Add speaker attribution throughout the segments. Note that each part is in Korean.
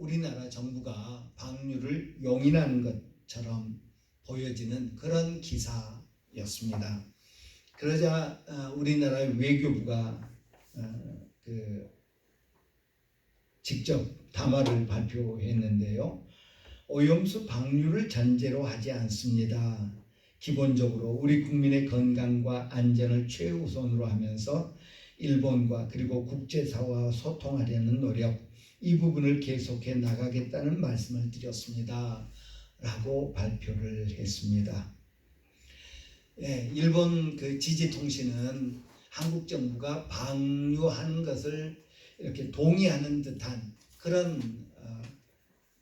Speaker 1: 우리나라 정부가 방류를 용인하는 것처럼 보여지는 그런 기사였습니다. 그러자 우리나라 외교부가 직접 담화를 발표했는데요. 오염수 방류를 전제로 하지 않습니다. 기본적으로 우리 국민의 건강과 안전을 최우선으로 하면서 일본과 그리고 국제사회와 소통하려는 노력, 이 부분을 계속해 나가겠다는 말씀을 드렸습니다. 라고 발표를 했습니다. 일본 지지통신은 한국 정부가 방류하는 것을 이렇게 동의하는 듯한 그런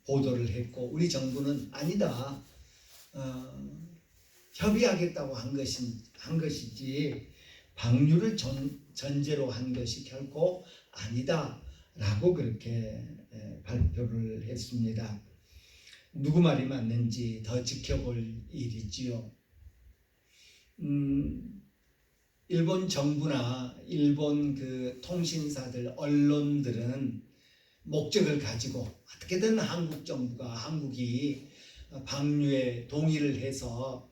Speaker 1: 보도를 했고, 우리 정부는 아니다, 협의하겠다고 한 것이지 방류를 전제로 한 것이 결코 아니다 라고 그렇게 발표를 했습니다. 누구 말이 맞는지 더 지켜볼 일이지요. 일본 정부나 일본 통신사들, 언론들은 목적을 가지고 어떻게든 한국 정부가, 한국이 방류에 동의를 해서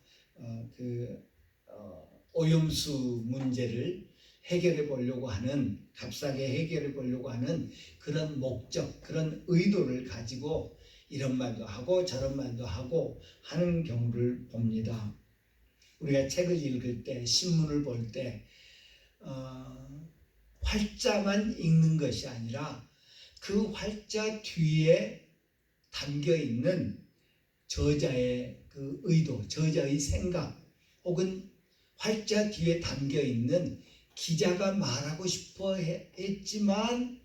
Speaker 1: 오염수 문제를 해결해 보려고 하는, 값싸게 해결해 보려고 하는 그런 목적, 그런 의도를 가지고 이런 말도 하고 저런 말도 하고 하는 경우를 봅니다. 우리가 책을 읽을 때, 신문을 볼 때 활자만 읽는 것이 아니라 그 활자 뒤에 담겨 있는 저자의 그 의도, 저자의 생각, 혹은 활자 뒤에 담겨 있는 기자가 말하고 싶어 했지만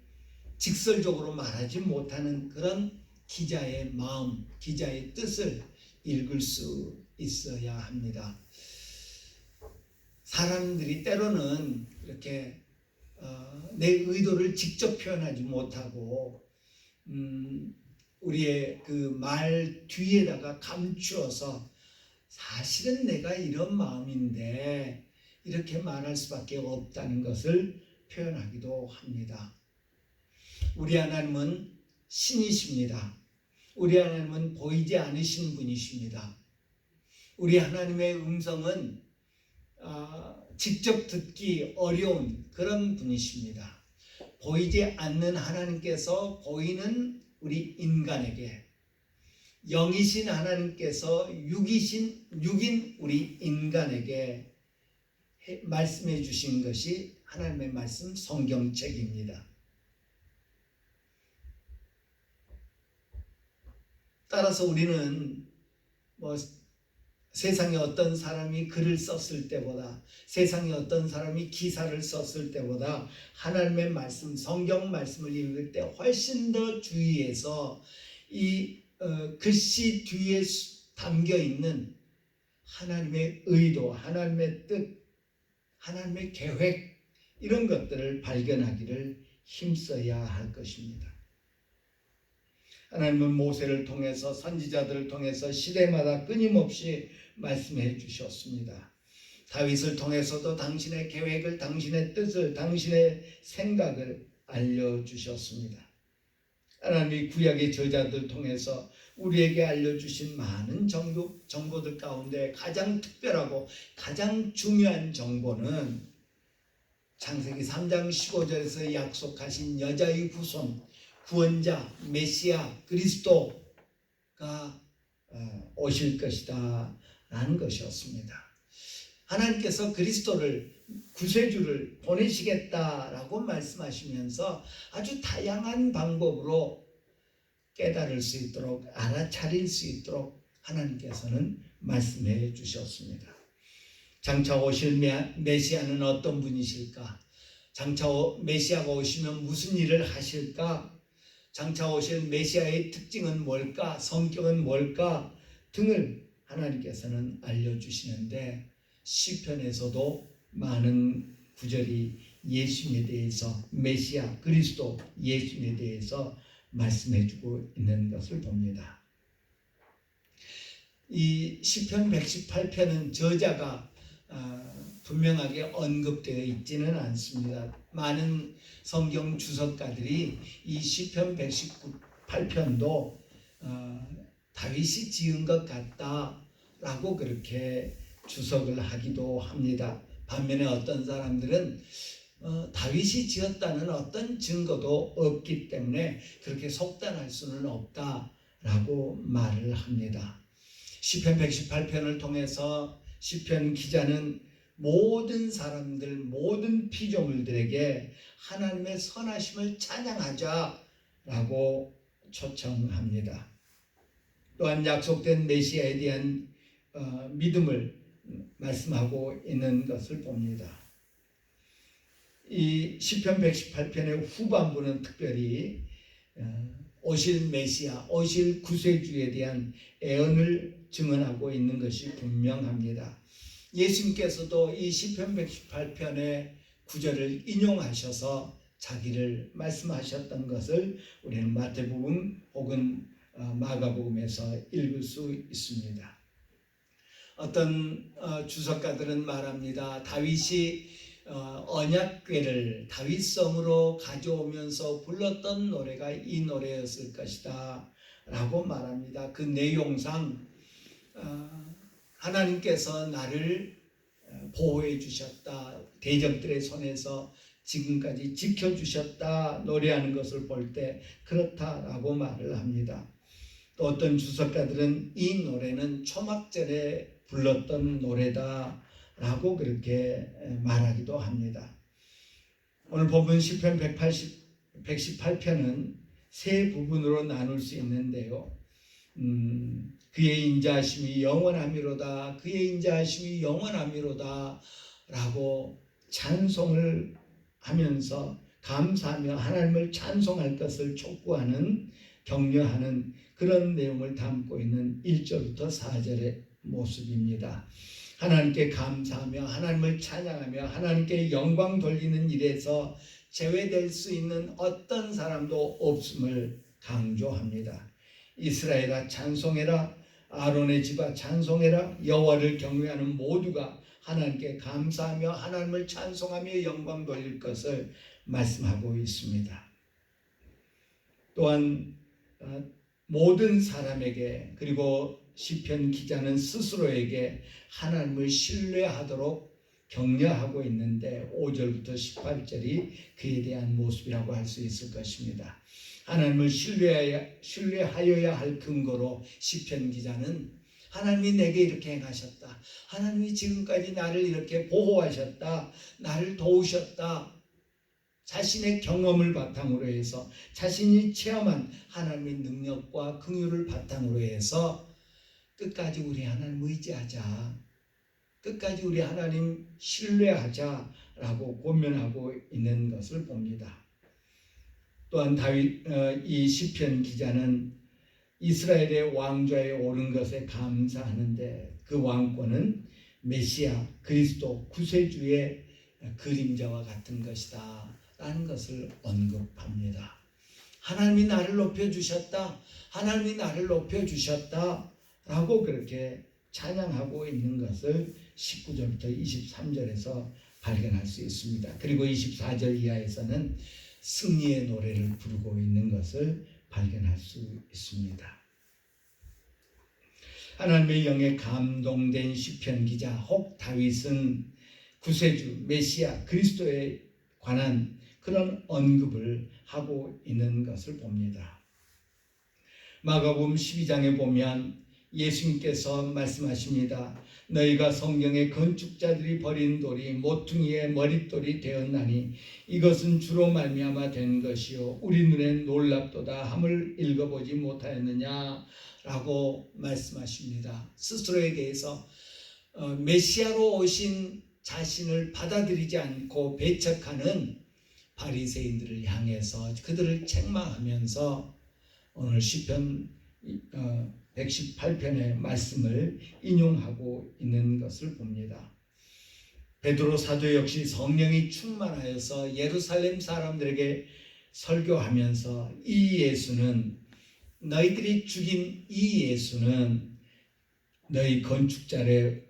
Speaker 1: 직설적으로 말하지 못하는 그런 기자의 마음, 기자의 뜻을 읽을 수 있어야 합니다. 사람들이 때로는 이렇게 내 의도를 직접 표현하지 못하고 우리의 그 말 뒤에다가 감추어서 사실은 내가 이런 마음인데 이렇게 말할 수밖에 없다는 것을 표현하기도 합니다. 우리 하나님은 신이십니다. 우리 하나님은 보이지 않으신 분이십니다. 우리 하나님의 음성은 직접 듣기 어려운 그런 분이십니다. 보이지 않는 하나님께서 보이는 우리 인간에게, 영이신 하나님께서 육인 우리 인간에게 말씀해 주신 것이 하나님의 말씀, 성경책입니다. 따라서 우리는 세상에 어떤 사람이 글을 썼을 때보다, 세상에 어떤 사람이 기사를 썼을 때보다 하나님의 말씀, 성경 말씀을 읽을 때 훨씬 더 주의해서 이 글씨 뒤에 담겨 있는 하나님의 의도, 하나님의 뜻, 하나님의 계획, 이런 것들을 발견하기를 힘써야 할 것입니다. 하나님은 모세를 통해서, 선지자들을 통해서 시대마다 끊임없이 말씀해 주셨습니다. 다윗을 통해서도 당신의 계획을, 당신의 뜻을, 당신의 생각을 알려주셨습니다. 하나님이 구약의 저자들 통해서 우리에게 알려주신 많은 정보들 가운데 가장 특별하고 가장 중요한 정보는 창세기 3장 15절에서 약속하신 여자의 후손, 구원자, 메시아, 그리스도가 오실 것이다 라는 것이었습니다. 하나님께서 그리스도를, 구세주를 보내시겠다라고 말씀하시면서 아주 다양한 방법으로 깨달을 수 있도록, 알아차릴 수 있도록 하나님께서는 말씀해 주셨습니다. 장차 오실 메시아는 어떤 분이실까? 장차 메시아가 오시면 무슨 일을 하실까? 장차 오실 메시아의 특징은 뭘까? 성격은 뭘까? 등을 하나님께서는 알려주시는데, 시편에서도 많은 구절이 예수님에 대해서, 메시아, 그리스도 예수님에 대해서 말씀해주고 있는 것을 봅니다. 이 시편 118편은 저자가 분명하게 언급되어 있지는 않습니다. 많은 성경 주석가들이 이 시편 118편도 다윗이 지은 것 같다라고 그렇게 주석을 하기도 합니다. 반면에 어떤 사람들은 다윗이 지었다는 어떤 증거도 없기 때문에 그렇게 속단할 수는 없다라고 말을 합니다. 시편 118편을 통해서 시편 기자는 모든 사람들, 모든 피조물들에게 하나님의 선하심을 찬양하자라고 초청합니다. 또한 약속된 메시아에 대한 믿음을 말씀하고 있는 것을 봅니다. 이 시편 118편의 후반부는 특별히 오실 메시아, 오실 구세주에 대한 애언을 증언하고 있는 것이 분명합니다. 예수님께서도 이 시편 118편의 구절을 인용하셔서 자기를 말씀하셨던 것을 우리는 마태복음 혹은 마가복음에서 읽을 수 있습니다. 어떤 주석가들은 말합니다. 다윗이 언약궤를 다윗성으로 가져오면서 불렀던 노래가 이 노래였을 것이다 라고 말합니다. 그 내용상 하나님께서 나를 보호해 주셨다, 대적들의 손에서 지금까지 지켜주셨다 노래하는 것을 볼 때 그렇다라고 말을 합니다. 또 어떤 주석가들은 이 노래는 초막절에 불렀던 노래다라고 그렇게 말하기도 합니다. 오늘 본문 시편 118편은 세 부분으로 나눌 수 있는데요. 그의 인자하심이 영원하미로다, 그의 인자하심이 영원하미로다 라고 찬송을 하면서 감사하며 하나님을 찬송할 것을 촉구하는, 격려하는 그런 내용을 담고 있는 1절부터 4절의 모습입니다. 하나님께 감사하며 하나님을 찬양하며 하나님께 영광 돌리는 일에서 제외될 수 있는 어떤 사람도 없음을 강조합니다. 이스라엘아 찬송해라, 아론의 집아 찬송해라, 여호와를 경외하는 모두가 하나님께 감사하며 하나님을 찬송하며 영광 돌릴 것을 말씀하고 있습니다. 또한 모든 사람에게, 그리고 시편 기자는 스스로에게 하나님을 신뢰하도록 격려하고 있는데 5절부터 18절이 그에 대한 모습이라고 할 수 있을 것입니다. 하나님을 신뢰하여야 할 근거로 시편 기자는 하나님이 내게 이렇게 행하셨다, 하나님이 지금까지 나를 이렇게 보호하셨다, 나를 도우셨다, 자신의 경험을 바탕으로 해서 자신이 체험한 하나님의 능력과 긍휼을 바탕으로 해서 끝까지 우리 하나님 의지하자, 끝까지 우리 하나님 신뢰하자라고 권면하고 있는 것을 봅니다. 또한 이 시편 기자는 이스라엘의 왕좌에 오른 것에 감사하는데 그 왕권은 메시아 그리스도 구세주의 그림자와 같은 것이다 라는 것을 언급합니다. 하나님이 나를 높여주셨다, 하나님이 나를 높여주셨다 라고 그렇게 찬양하고 있는 것을 19절부터 23절에서 발견할 수 있습니다. 그리고 24절 이하에서는 승리의 노래를 부르고 있는 것을 발견할 수 있습니다. 하나님의 영에 감동된 시편 기자 혹 다윗은 구세주 메시아 그리스도에 관한 그런 언급을 하고 있는 것을 봅니다. 마가복음 12장에 보면 예수님께서 말씀하십니다. 너희가 성경의 건축자들이 버린 돌이 모퉁이의 머릿돌이 되었나니 이것은 주로 말미암아 된 것이요 우리 눈엔 놀랍도다 함을 읽어보지 못하였느냐 라고 말씀하십니다. 스스로에 대해서 메시아로 오신 자신을 받아들이지 않고 배척하는 바리새인들을 향해서 그들을 책망하면서 오늘 시편 118편의 말씀을 인용하고 있는 것을 봅니다. 베드로 사도 역시 성령이 충만하여서 예루살렘 사람들에게 설교하면서 이 예수는, 너희들이 죽인 이 예수는 너희 건축자들의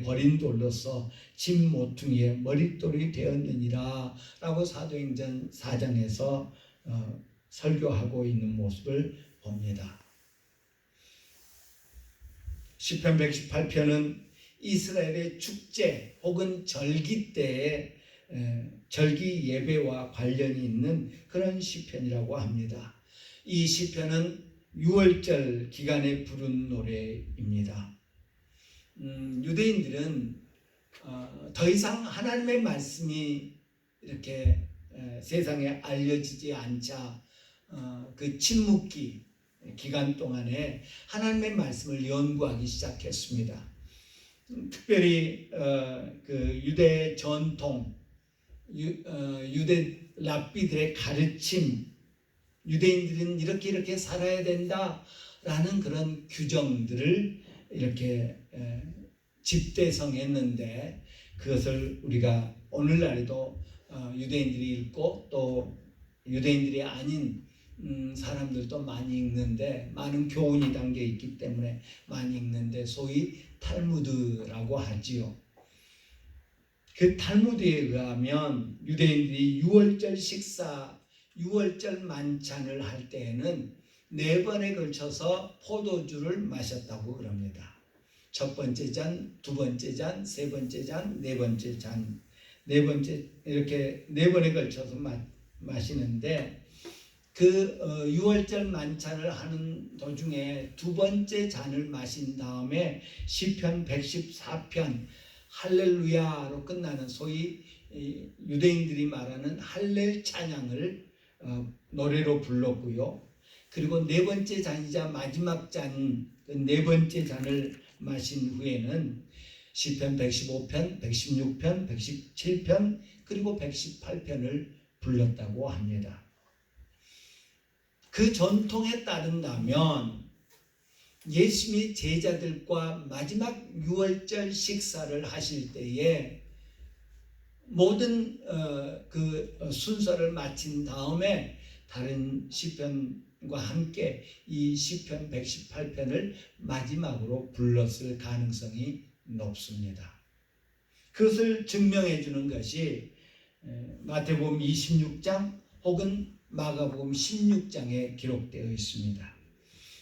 Speaker 1: 버린 돌로서 집 모퉁이의 머릿돌이 되었느니라 라고 사도행전 4장에서 설교하고 있는 모습을 봅니다. 시편 118편은 이스라엘의 축제 혹은 절기 때의 절기 예배와 관련이 있는 그런 시편이라고 합니다. 이 시편은 유월절 기간에 부른 노래입니다. 유대인들은 더 이상 하나님의 말씀이 이렇게 세상에 알려지지 않자 그 침묵기 기간 동안에 하나님의 말씀을 연구하기 시작했습니다. 특별히 그 유대 전통, 유대 랍비들의 가르침, 유대인들은 이렇게 살아야 된다라는 그런 규정들을 이렇게 집대성했는데, 그것을 우리가 오늘날에도 유대인들이 읽고 또 유대인들이 아닌 사람들도 많이 읽는데, 많은 교훈이 담겨 있기 때문에 많이 읽는데 소위 탈무드라고 하지요. 그 탈무드에 의하면 유대인들이 유월절 식사, 유월절 만찬을 할 때에는 4번에 걸쳐서 포도주를 마셨다고 그럽니다. 첫 번째 잔, 두 번째 잔, 세 번째 잔, 네 번째 잔, 네 번째, 이렇게 4번에 걸쳐서 마시는데, 그 유월절 만찬을 하는 도중에 두 번째 잔을 마신 다음에 시편 114편 할렐루야로 끝나는 소위 유대인들이 말하는 할렐 찬양을 노래로 불렀고요. 그리고 4번째 잔이자 마지막 잔, 그 4번째 잔을 마신 후에는 시편 115편, 116편, 117편 그리고 118편을 불렀다고 합니다. 그 전통에 따른다면 예수님이 제자들과 마지막 유월절 식사를 하실 때에 모든 그 순서를 마친 다음에 다른 시편과 함께 이 시편 118편을 마지막으로 불렀을 가능성이 높습니다. 그것을 증명해 주는 것이 마태복음 26장 혹은 마가복음 16장에 기록되어 있습니다.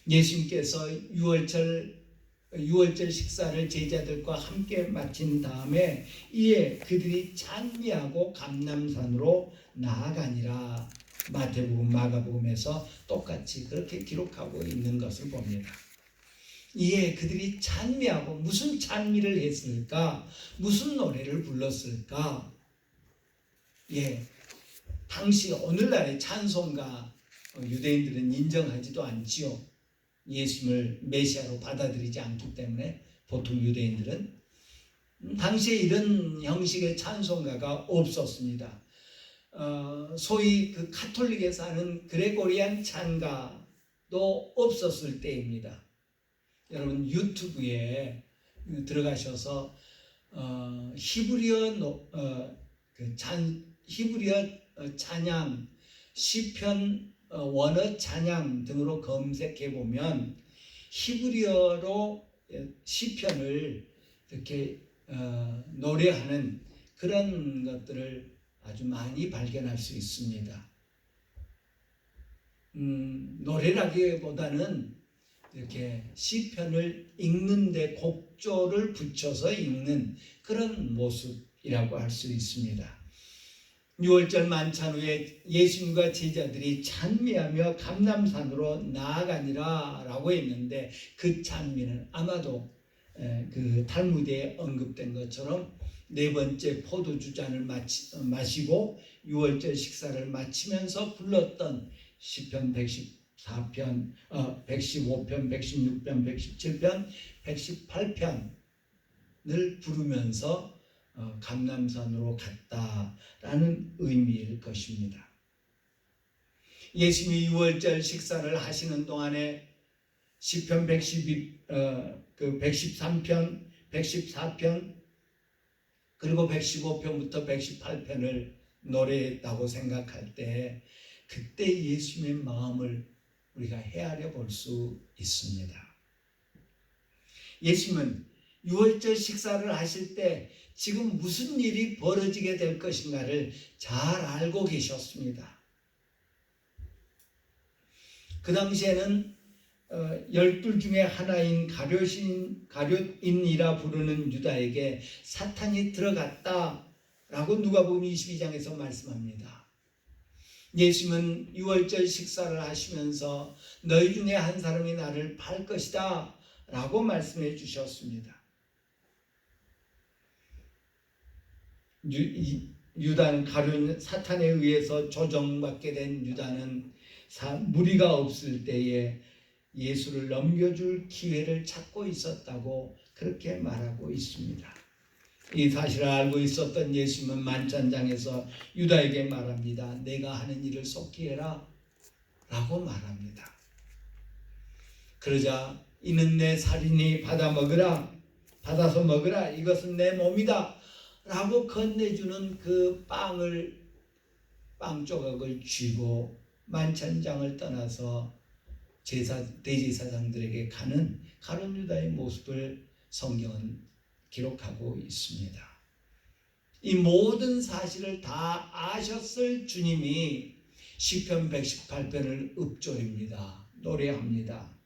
Speaker 1: 예수님께서 유월절 식사를 제자들과 함께 마친 다음에 이에 그들이 찬미하고 감람산으로 나아가니라. 마태복음, 마가복음에서 똑같이 그렇게 기록하고 있는 것을 봅니다. 이에 그들이 찬미하고, 무슨 찬미를 했을까? 무슨 노래를 불렀을까? 당시 오늘날의 찬송가 유대인들은 인정하지도 않지요. 예수님을 메시아로 받아들이지 않기 때문에 보통 유대인들은 당시에 이런 형식의 찬송가가 없었습니다. 소위 그 카톨릭에서 하는 그레고리안 찬가도 없었을 때입니다. 여러분 유튜브에 들어가셔서 히브리어 찬양, 시편 원어 찬양 등으로 검색해 보면 히브리어로 시편을 이렇게 노래하는 그런 것들을 아주 많이 발견할 수 있습니다. 노래라기보다는 이렇게 시편을 읽는데 곡조를 붙여서 읽는 그런 모습이라고 할 수 있습니다. 유월절 만찬 후에 예수님과 제자들이 찬미하며 감람산으로 나아가니라 라고 했는데, 그 찬미는 아마도 그 탈무드에 언급된 것처럼 4번째 포도주 잔을 마시고 유월절 식사를 마치면서 불렀던 시편 114편, 115편, 116편, 117편, 118편을 부르면서 감람산으로 갔다라는 의미일 것입니다. 예수님이 유월절 식사를 하시는 동안에 시편 113편, 114편 그리고 115편부터 118편을 노래했다고 생각할 때, 그때 예수님의 마음을 우리가 헤아려 볼 수 있습니다. 예수님은 유월절 식사를 하실 때 지금 무슨 일이 벌어지게 될 것인가를 잘 알고 계셨습니다. 그 당시에는 열둘 중에 하나인 가룟인이라 부르는 유다에게 사탄이 들어갔다라고 누가복음 22장에서 말씀합니다. 예수님은 유월절 식사를 하시면서 너희 중에 한 사람이 나를 팔 것이다 라고 말씀해 주셨습니다. 유다는 사탄에 의해서 조정받게 된 유다는 무리가 없을 때에 예수를 넘겨줄 기회를 찾고 있었다고 그렇게 말하고 있습니다. 이 사실을 알고 있었던 예수님은 만찬장에서 유다에게 말합니다. 내가 하는 일을 속히 해라 라고 말합니다. 그러자 이는 내 살이니 받아서 먹으라 이것은 내 몸이다 라고 건네주는 그 빵 조각을 쥐고 만찬장을 떠나서 대제사장들에게 가는 가룟 유다의 모습을 성경은 기록하고 있습니다. 이 모든 사실을 다 아셨을 주님이 시편 118편을 읊조립니다. 노래합니다.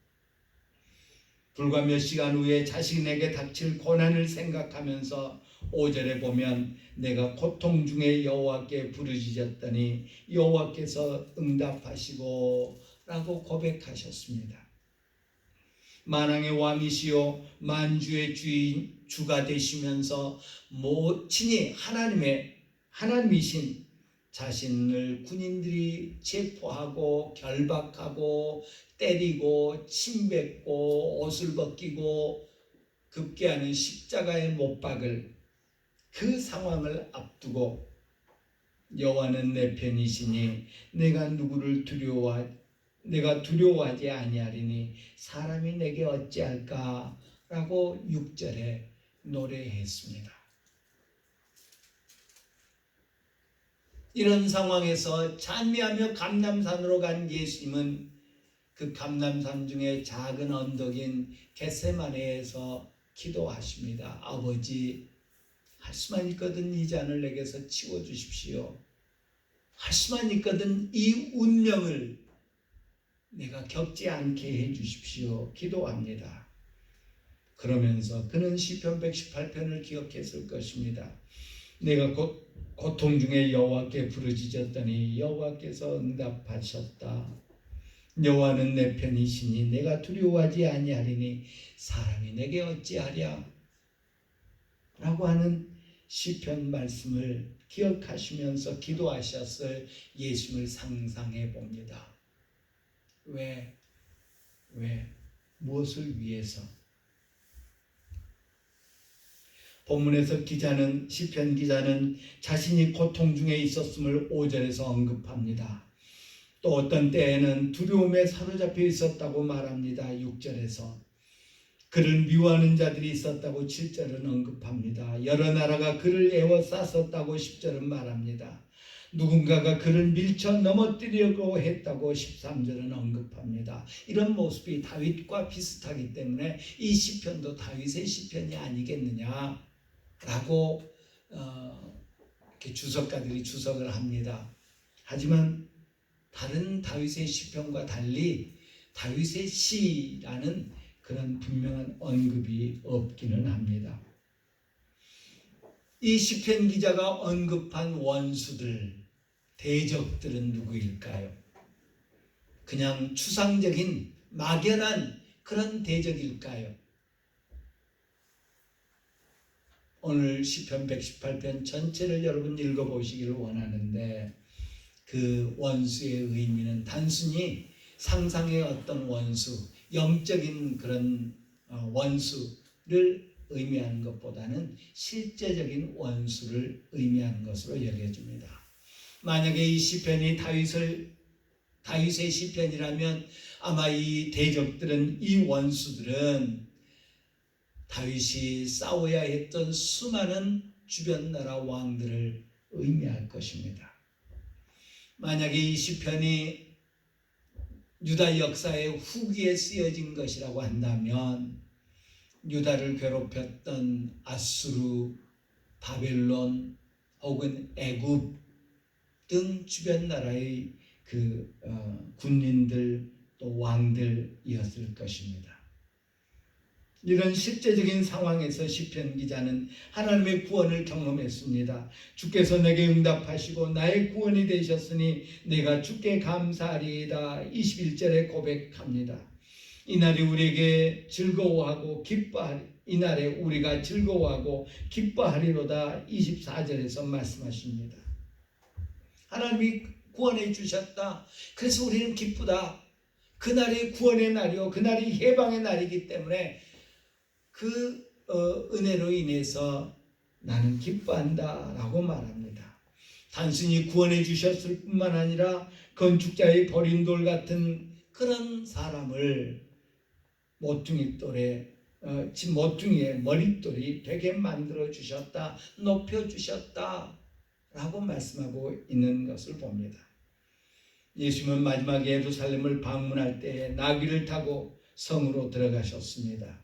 Speaker 1: 불과 몇 시간 후에 자신에게 닥칠 고난을 생각하면서 5절에 보면 내가 고통 중에 여호와께 부르짖었더니 여호와께서 응답하시고 라고 고백하셨습니다. 만왕의 왕이시요 만주의 주가 되시면서 친히 하나님이신 자신을 군인들이 체포하고 결박하고 때리고 침뱉고 옷을 벗기고 급기야는 십자가에 못 박을 그 상황을 앞두고 여호와는 내 편이시니 내가 두려워하지 아니하리니 사람이 내게 어찌할까 라고 6절에 노래했습니다. 이런 상황에서 찬미하며 감람산으로 간 예수님은 그 감람산 중에 작은 언덕인 겟세마네에서 기도하십니다. 아버지, 할 수만 있거든 이 잔을 내게서 치워주십시오. 할 수만 있거든 이 운명을 내가 겪지 않게 해주십시오. 기도합니다. 그러면서 그는 시편 118편을 기억했을 것입니다. 내가 고통 중에 여호와께 부르짖었더니 여호와께서 응답하셨다. 여호와는 내 편이시니 내가 두려워하지 아니하리니 사람이 내게 어찌하랴 라고 하는 시편 말씀을 기억하시면서 기도하셨을 예수님을 상상해 봅니다. 왜? 무엇을 위해서? 본문에서 시편 기자는 자신이 고통 중에 있었음을 5절에서 언급합니다. 또 어떤 때에는 두려움에 사로잡혀 있었다고 말합니다. 6절에서. 그를 미워하는 자들이 있었다고 7절은 언급합니다. 여러 나라가 그를 에워쌌었다고 10절은 말합니다. 누군가가 그를 밀쳐 넘어뜨리려고 했다고 13절은 언급합니다. 이런 모습이 다윗과 비슷하기 때문에 이 시편도 다윗의 시편이 아니겠느냐라고 이렇게 주석가들이 주석을 합니다. 하지만 다른 다윗의 시편과 달리 다윗의 시라는 그런 분명한 언급이 없기는 합니다. 이 시편 기자가 언급한 원수들, 대적들은 누구일까요? 그냥 추상적인 막연한 그런 대적일까요? 오늘 시편 118편 전체를 여러분 읽어보시기를 원하는데 그 원수의 의미는 단순히 상상의 어떤 원수, 영적인 그런 원수를 의미하는 것보다는 실제적인 원수를 의미하는 것으로 여겨집니다. 만약에 이 시편이 다윗의 시편이라면 아마 이 대적들은, 이 원수들은 다윗이 싸워야 했던 수많은 주변 나라 왕들을 의미할 것입니다. 만약에 이 시편이 유다 역사의 후기에 쓰여진 것이라고 한다면 유다를 괴롭혔던 아수르, 바벨론 혹은 애굽 등 주변 나라의 군인들, 또 또 왕들이었을 것입니다. 이런 실제적인 상황에서 시편 기자는 하나님의 구원을 경험했습니다. 주께서 내게 응답하시고 나의 구원이 되셨으니 내가 주께 감사하리이다. 21절에 고백합니다. 이날이 우리에게 즐거워하고 기뻐하리 이날에 우리가 즐거워하고 기뻐하리로다. 24절에서 말씀하십니다. 하나님이 구원해 주셨다. 그래서 우리는 기쁘다. 그날이 구원의 날이요 그날이 해방의 날이기 때문에 그 은혜로 인해서 나는 기뻐한다 라고 말합니다. 단순히 구원해 주셨을 뿐만 아니라 건축자의 버린 돌 같은 그런 사람을 모퉁이의 머릿돌이 되게 만들어 주셨다, 높여 주셨다 라고 말씀하고 있는 것을 봅니다. 예수님은 마지막 예루살렘을 방문할 때 나귀를 타고 성으로 들어가셨습니다.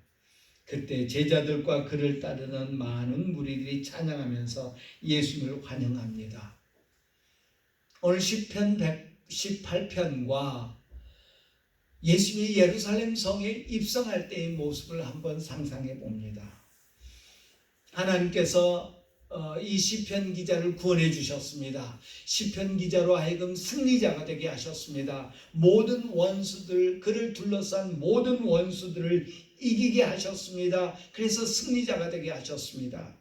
Speaker 1: 그때 제자들과 그를 따르는 많은 무리들이 찬양하면서 예수님을 환영합니다. 오늘 시편 118편과 예수님이 예루살렘 성에 입성할 때의 모습을 한번 상상해 봅니다. 하나님께서 이 시편 기자를 구원해 주셨습니다. 시편 기자로 하여금 승리자가 되게 하셨습니다. 모든 원수들, 그를 둘러싼 모든 원수들을 이기게 하셨습니다. 그래서 승리자가 되게 하셨습니다.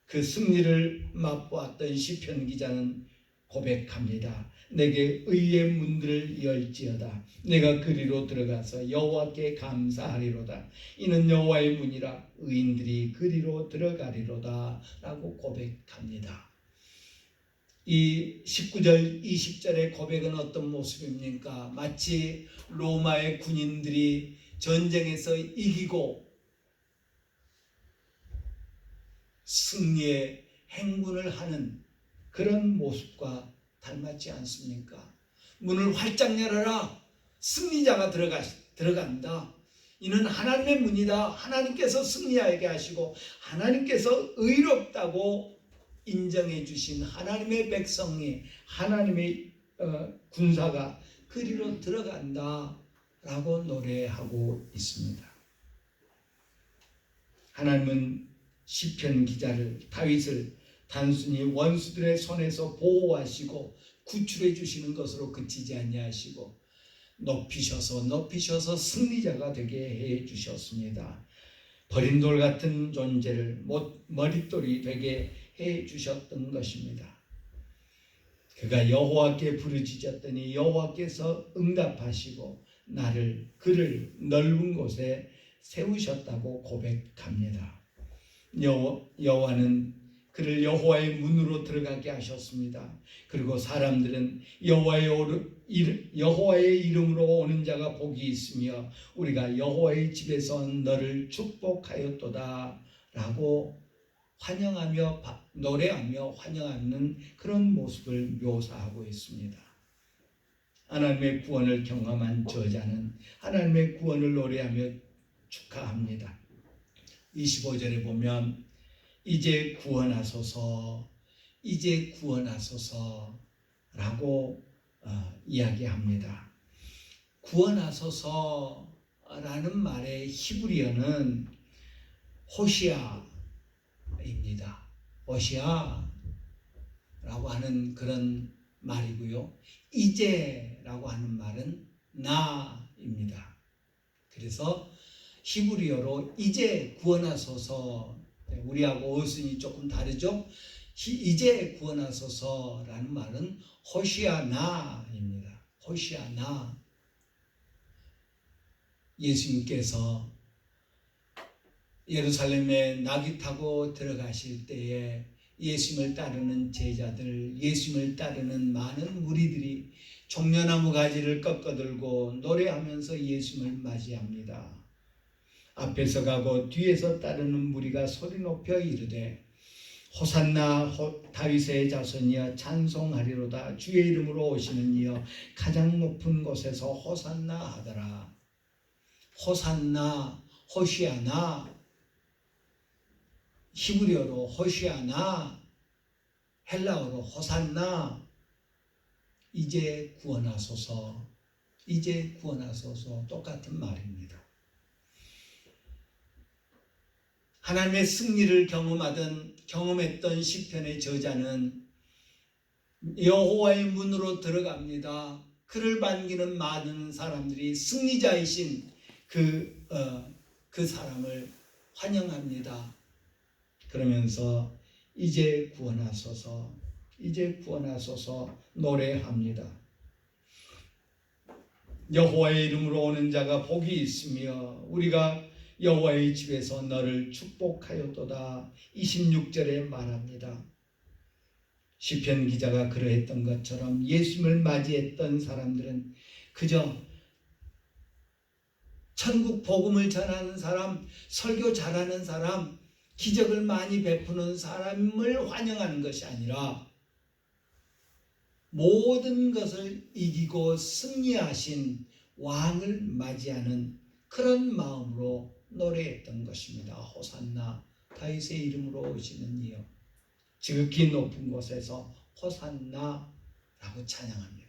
Speaker 1: 그 승리를 맛보았던 시편 기자는 고백합니다. 내게 의의 문들을 열지어다. 내가 그리로 들어가서 여호와께 감사하리로다. 이는 여호와의 문이라 의인들이 그리로 들어가리로다 라고 고백합니다. 이 19절 20절의 고백은 어떤 모습입니까? 마치 로마의 군인들이 전쟁에서 이기고 승리의 행군을 하는 그런 모습과 닮았지 않습니까? 문을 활짝 열어라. 승리자가 들어간다. 이는 하나님의 문이다. 하나님께서 승리하게 하시고 하나님께서 의롭다고 인정해 주신 하나님의 백성이 하나님의 군사가 그리로 들어간다 라고 노래하고 있습니다. 하나님은 시편 기자를 다윗을 단순히 원수들의 손에서 보호하시고 구출해 주시는 것으로 그치지 아니하시고 높이셔서 승리자가 되게 해 주셨습니다. 버린 돌 같은 존재를 머릿돌이 되게 해 주셨던 것입니다. 그가 여호와께 부르짖었더니 여호와께서 응답하시고 그를 넓은 곳에 세우셨다고 고백합니다. 여호와는 그를 여호와의 문으로 들어가게 하셨습니다. 그리고 사람들은 여호와의 이름으로 오는 자가 복이 있으며 우리가 여호와의 집에서 너를 축복하였도다 라고 환영하며 노래하며 환영하는 그런 모습을 묘사하고 있습니다. 하나님의 구원을 경험한 저자는 하나님의 구원을 노래하며 축하합니다. 25절에 보면 이제 구원하소서 라고 이야기합니다. 구원하소서라는 말의 히브리어는 호시아입니다. 호시아라고 하는 그런 말이고요. 이제라고 하는 말은 나입니다. 그래서 히브리어로 이제 구원하소서, 우리하고 어순이 조금 다르죠. 이제 구원하소서라는 말은 호시아나입니다. 호시아나. 예수님께서 예루살렘에 나귀 타고 들어가실 때에 예수님을 따르는 제자들, 예수님을 따르는 많은 무리들이 종려나무 가지를 꺾어들고 노래하면서 예수님을 맞이합니다. 앞에서 가고 뒤에서 따르는 무리가 소리 높여 이르되 호산나 다윗의 자손이여 찬송하리로다. 주의 이름으로 오시는 이여 가장 높은 곳에서 호산나 하더라. 호산나, 호시아나, 히브리어로 호시아나, 헬라어로 호산나, 이제 구원하소서, 이제 구원하소서 똑같은 말입니다. 하나님의 승리를 경험했던 시편의 저자는 여호와의 문으로 들어갑니다. 그를 반기는 많은 사람들이 승리자이신 그 사람을 환영합니다. 그러면서 이제 구원하소서, 이제 구원하소서 노래합니다. 여호와의 이름으로 오는 자가 복이 있으며 우리가 여호와의 집에서 너를 축복하였도다. 26절에 말합니다. 시편 기자가 그러했던 것처럼 예수님을 맞이했던 사람들은 그저 천국 복음을 전하는 사람, 설교 잘하는 사람, 기적을 많이 베푸는 사람을 환영하는 것이 아니라 모든 것을 이기고 승리하신 왕을 맞이하는 그런 마음으로 노래했던 것입니다. 호산나, 다윗의 이름으로 오시는 이여. 지극히 높은 곳에서 호산나라고 찬양합니다.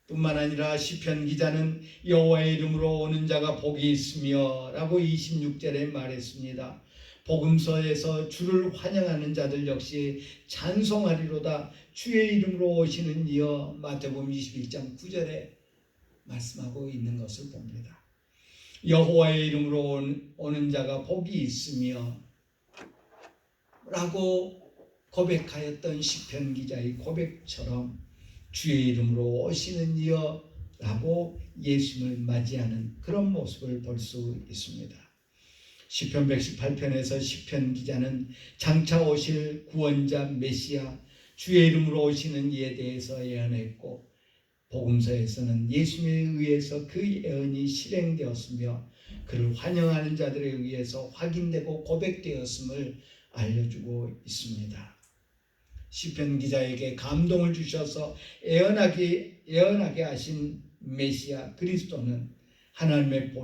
Speaker 1: 뿐만 아니라 시편 기자는 여호와의 이름으로 오는 자가 복이 있으며 라고 26절에 말했습니다. 복음서에서 주를 환영하는 자들 역시 찬송하리로다. 주의 이름으로 오시는 이여. 마태복음 21장 9절에 말씀하고 있는 것을 봅니다. 여호와의 이름으로 오는 자가 복이 있으며 라고 고백하였던 시편 기자의 고백처럼 주의 이름으로 오시는 이여 라고 예수님을 맞이하는 그런 모습을 볼 수 있습니다. 시편 118편에서 시편 기자는 장차 오실 구원자 메시아 주의 이름으로 오시는 이에 대해서 예언했고, 복음서에서는 예수님에 의해서 그 예언이 실행되었으며 그를 환영하는 자들에 의해서 확인되고 고백되었음을 알려주고 있습니다. 시편 기자에게 감동을 주셔서 예언하게 하신 메시아 그리스도는 하나님의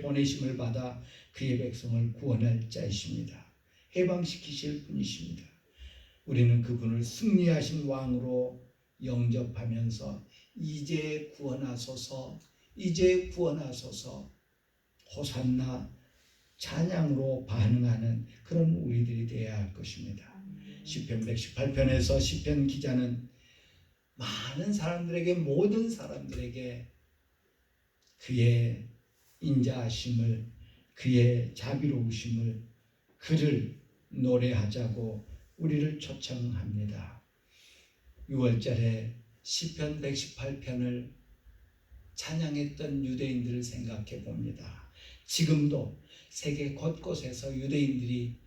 Speaker 1: 보내심을 받아 그의 백성을 구원할 자이십니다. 해방시키실 분이십니다. 우리는 그분을 승리하신 왕으로 영접하면서 이제 구원하소서, 이제 구원하소서, 호산나 찬양으로 반응하는 그런 우리들이 되어야 할 것입니다. 시편 118편에서 시편 기자는 많은 사람들에게, 모든 사람들에게 그의 인자하심을, 그의 자비로우심을, 그를 노래하자고 우리를 초청합니다. 6월절에 시편 118편을 찬양했던 유대인들을 생각해 봅니다. 지금도 세계 곳곳에서 유대인들이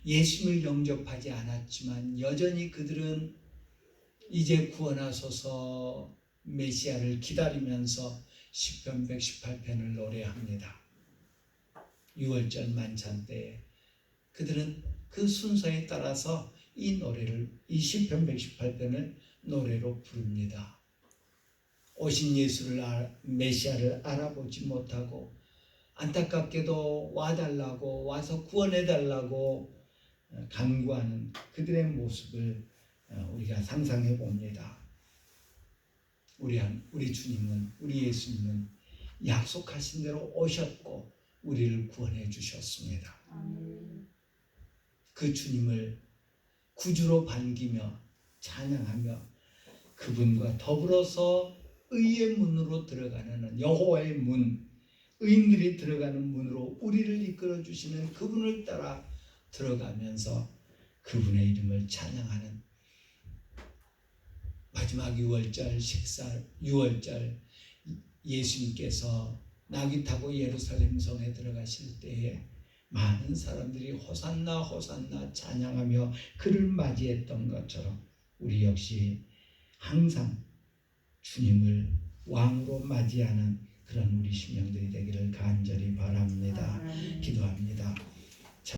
Speaker 1: 예수님을 영접하지 않았지만 여전히 그들은 이제 구원하소서 메시아를 기다리면서 시편 118편을 노래합니다. 6월절 만찬 때에 그들은 그 순서에 따라서 이 시편 118편을 노래로 부릅니다. 오신 메시아를 알아보지 못하고 안타깝게도 와서 구원해달라고 간구하는 그들의 모습을 우리가 상상해 봅니다. 우리 주님은, 우리 예수님은 약속하신 대로 오셨고 우리를 구원해 주셨습니다. 그 주님을 구주로 반기며 찬양하며 그분과 더불어서 의의 문으로 들어가는 여호와의 문, 의인들이 들어가는 문으로 우리를 이끌어 주시는 그분을 따라 들어가면서 그분의 이름을 찬양하는 마지막 6월절 예수님께서 나귀 타고 예루살렘 성에 들어가실 때에 많은 사람들이 호산나 호산나 찬양하며 그를 맞이했던 것처럼 우리 역시 항상 주님을 왕으로 맞이하는 그런 우리 심령들이 되기를 간절히 바랍니다. 기도합니다.